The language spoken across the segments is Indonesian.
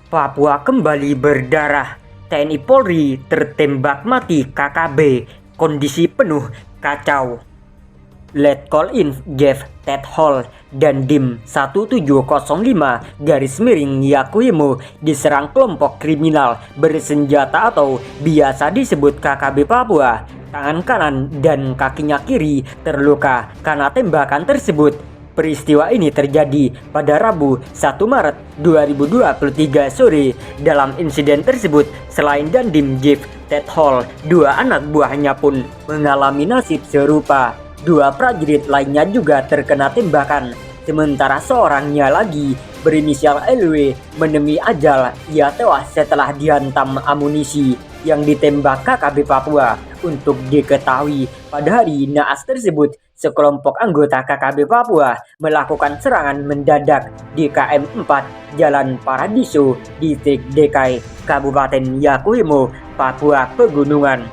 Papua kembali berdarah. TNI Polri tertembak mati KKB. Kondisi penuh kacau. Letkol Inf Jeff Ted Hall dan Dim 1705 Yakuimo diserang kelompok kriminal bersenjata atau biasa disebut KKB Papua. Tangan kanan dan kakinya kiri terluka karena tembakan tersebut. Peristiwa ini terjadi pada Rabu 1 Maret 2023 sore. Dalam insiden tersebut, selain Dandim Jeff Ted Hall, dua anak buahnya pun mengalami nasib serupa. Dua prajurit lainnya juga terkena tembakan, sementara seorangnya lagi berinisial LW menemui ajal. Ia tewas setelah dihantam amunisi yang ditembak KKB Papua. Untuk diketahui, pada hari naas tersebut, sekelompok anggota KKB Papua melakukan serangan mendadak di KM 4 Jalan Paradiso, Distrik DKI, Kabupaten Yakuimo, Papua Pegunungan.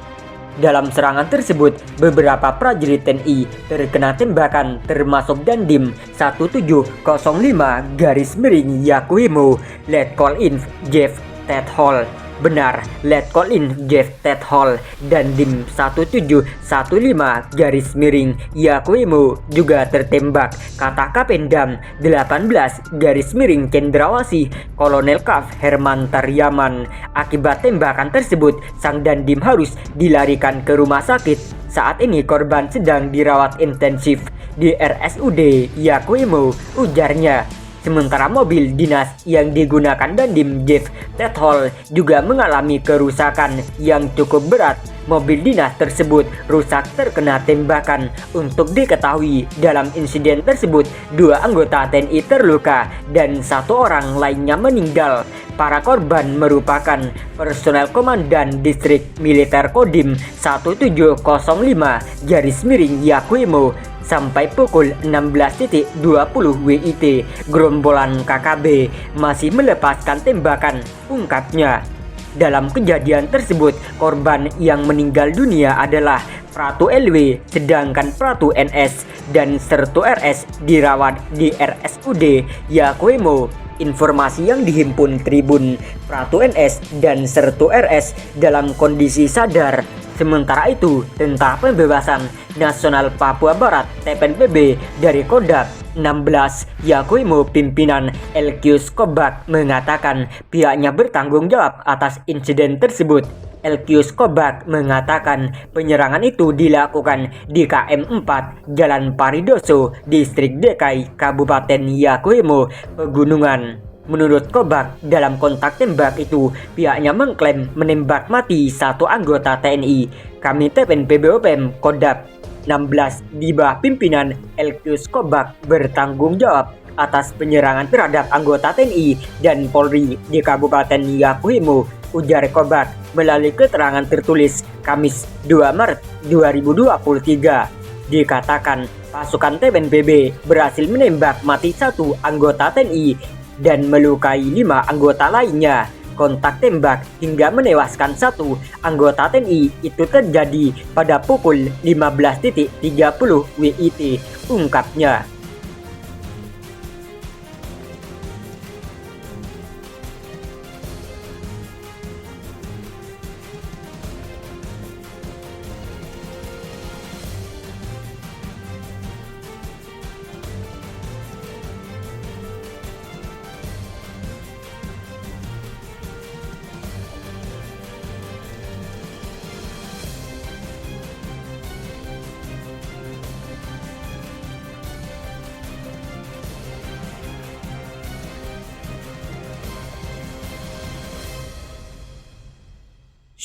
Dalam serangan tersebut, beberapa prajurit TNI terkena tembakan termasuk Dandim 1705 Yakuimo, Letkol Inf Jeff Ted Hall. Benar, Letkol Inf Jeff Ted Hall dan Dim 1715 Yakuimo juga tertembak, kata Kapendam 18 Cendrawasih Kolonel Kaf Herman Taryaman. Akibat tembakan tersebut, sang Dandim harus dilarikan ke rumah sakit. Saat ini korban sedang dirawat intensif di RSUD Yakuimo, ujarnya. Sementara mobil dinas yang digunakan Dandim Jeff Ted Hall juga mengalami kerusakan yang cukup berat. Mobil dinas tersebut rusak terkena tembakan. Untuk diketahui, dalam insiden tersebut, dua anggota TNI terluka dan satu orang lainnya meninggal. Para korban merupakan personel Komandan Distrik Militer Kodim 1705 Yakuimo. Sampai pukul 16.20 WIT, gerombolan KKB masih melepaskan tembakan, ungkapnya. Dalam kejadian tersebut, korban yang meninggal dunia adalah Pratu LW, sedangkan Pratu NS dan Sertu RS dirawat di RSUD Yakuimo. Informasi yang dihimpun Tribun, Pratu NS dan Sertu RS dalam kondisi sadar. Sementara itu, Tentara Pembebasan Nasional Papua Barat (TPNPB) dari Kodak 16 Yakuimo pimpinan Elkius Kobak mengatakan pihaknya bertanggung jawab atas insiden tersebut. Elkius Kobak mengatakan penyerangan itu dilakukan di KM 4 Jalan Paridoso, Distrik DKI, Kabupaten Yakuimo, Pegunungan. Menurut Kobak, dalam kontak tembak itu, pihaknya mengklaim menembak mati satu anggota TNI. Kami TPNPB Kodak 16 di bawah pimpinan Elkius Kobak bertanggung jawab atas penyerangan terhadap anggota TNI dan Polri di Kabupaten Yakuimo, ujar Kobak melalui keterangan tertulis Kamis 2 Maret 2023. Dikatakan pasukan TPNPB berhasil menembak mati satu anggota TNI dan melukai 5 anggota lainnya. Kontak tembak hingga menewaskan satu anggota TNI itu terjadi pada pukul 15.30 WIT, ungkapnya.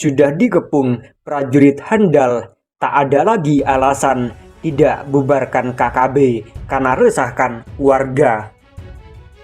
Sudah dikepung prajurit handal, tak ada lagi alasan tidak bubarkan KKB karena resahkan warga.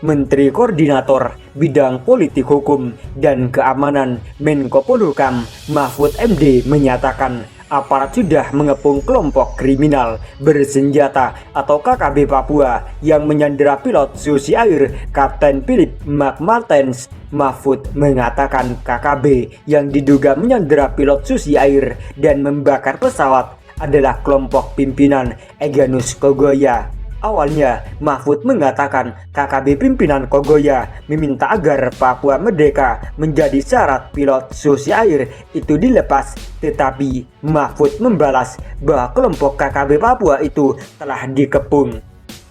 Menteri Koordinator Bidang Politik Hukum dan Keamanan Menko Polhukam Mahfud MD menyatakan aparat sudah mengepung kelompok kriminal bersenjata atau KKB Papua yang menyandera pilot Susi Air Kapten Philip McMartens. Mahfud mengatakan KKB yang diduga menyandera pilot Susi Air dan membakar pesawat adalah kelompok pimpinan Egyanus Kogoya. Awalnya, Mahfud mengatakan KKB pimpinan Kogoya meminta agar Papua Merdeka menjadi syarat pilot Susi Air itu dilepas. Tetapi Mahfud membalas bahwa kelompok KKB Papua itu telah dikepung.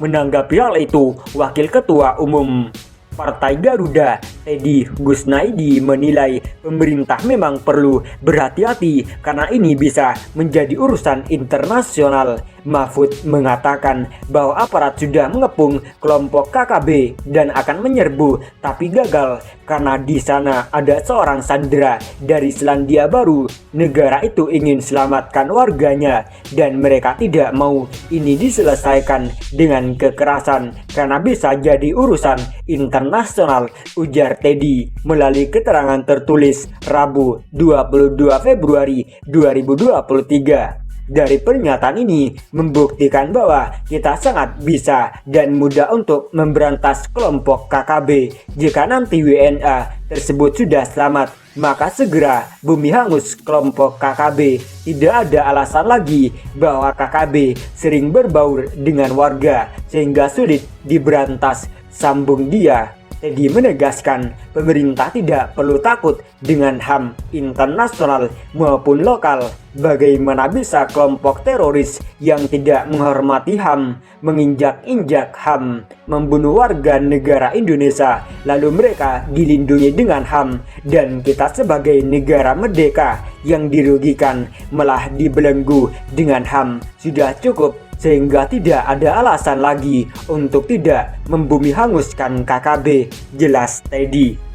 Menanggapi hal itu, Wakil Ketua Umum Partai Garuda, Teddy Gusnaidi menilai pemerintah memang perlu berhati-hati karena ini bisa menjadi urusan internasional. Mahfud mengatakan bahwa aparat sudah mengepung kelompok KKB dan akan menyerbu, tapi gagal karena di sana ada seorang sandera dari Selandia Baru. Negara itu ingin selamatkan warganya dan mereka tidak mau ini diselesaikan dengan kekerasan karena bisa jadi urusan internasional, ujar Teddy melalui keterangan tertulis Rabu 22 Februari 2023. Dari pernyataan ini membuktikan bahwa kita sangat bisa dan mudah untuk memberantas kelompok KKB. Jika nanti WNA tersebut sudah selamat, maka segera bumi hangus kelompok KKB. Tidak ada alasan lagi bahwa KKB sering berbaur dengan warga sehingga sulit diberantas, sambung dia. Teddy menegaskan pemerintah tidak perlu takut dengan HAM internasional maupun lokal. Bagaimana bisa kelompok teroris yang tidak menghormati HAM menginjak-injak HAM, membunuh warga negara Indonesia, lalu mereka dilindungi dengan HAM, dan kita sebagai negara merdeka yang dirugikan malah dibelenggu dengan HAM. Sudah cukup, sehingga tidak ada alasan lagi untuk tidak membumi hanguskan KKB, jelas Teddy.